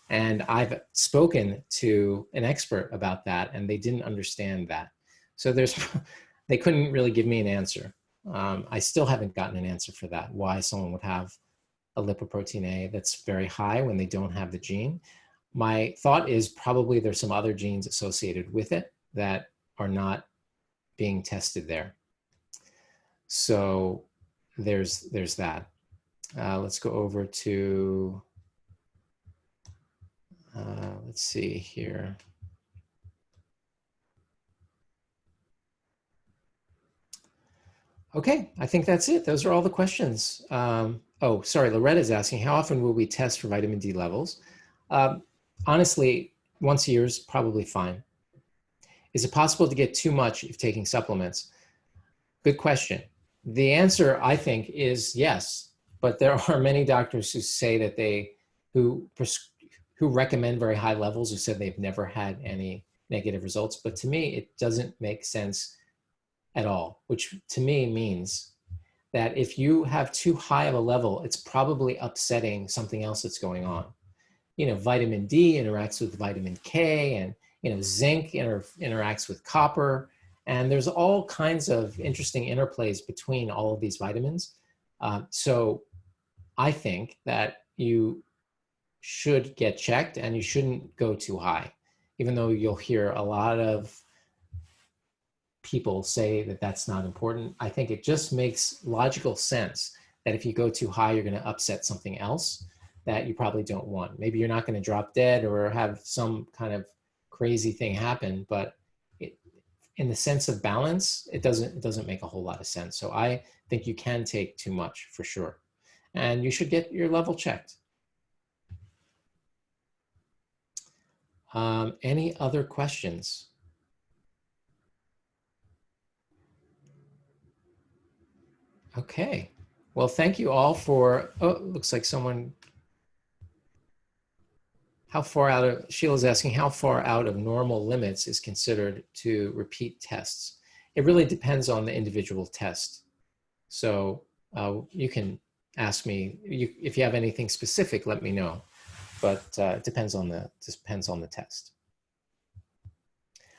And I've spoken to an expert about that and they didn't understand that. So they couldn't really give me an answer. I still haven't gotten an answer for that, why someone would have a lipoprotein A that's very high when they don't have the gene. My thought is probably there's some other genes associated with it that are not being tested there. So there's that. Let's go over to, let's see here. Okay, I think that's it. Those are all the questions. Oh, sorry, Loretta's asking, how often will we test for vitamin D levels? Honestly, once a year is probably fine. Is it possible to get too much if taking supplements? Good question. The answer, I think, is yes, but there are many doctors who say that who recommend very high levels, who said they've never had any negative results. But to me, it doesn't make sense at all, which to me means that if you have too high of a level, it's probably upsetting something else that's going on. You know, vitamin D interacts with vitamin K, and zinc interacts with copper, and there's all kinds of interesting interplays between all of these vitamins. So I think that you should get checked and you shouldn't go too high, even though you'll hear a lot of people say that that's not important. I think it just makes logical sense that if you go too high, you're going to upset something else that you probably don't want. Maybe you're not going to drop dead or have some kind of crazy thing happen, but in the sense of balance, it doesn't make a whole lot of sense. So I think you can take too much for sure. And you should get your level checked. Any other questions? Okay. Well, thank you all for, oh, looks like someone, how far out of, Sheila's asking, how far out of normal limits is considered to repeat tests? It really depends on the individual test. So you can ask me, if you have anything specific, let me know. But it depends on the test.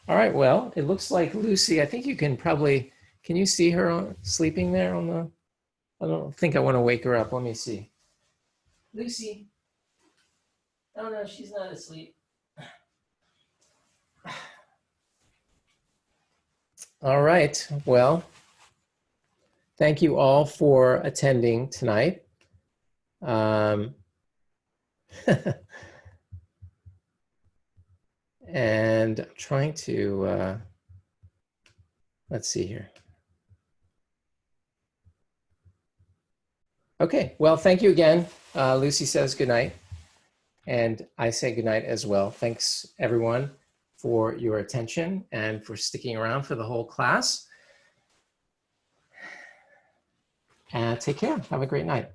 All right, well, it looks like Lucy, I think you can probably, can you see her sleeping there on the, I don't think I want to wake her up. Let me see. Lucy. Oh no, she's not asleep. All right, well, thank you all for attending tonight. And I'm trying to, let's see here. Okay, well, thank you again. Lucy says good night. And I say good night as well. Thanks, everyone, for your attention and for sticking around for the whole class. And take care. Have a great night.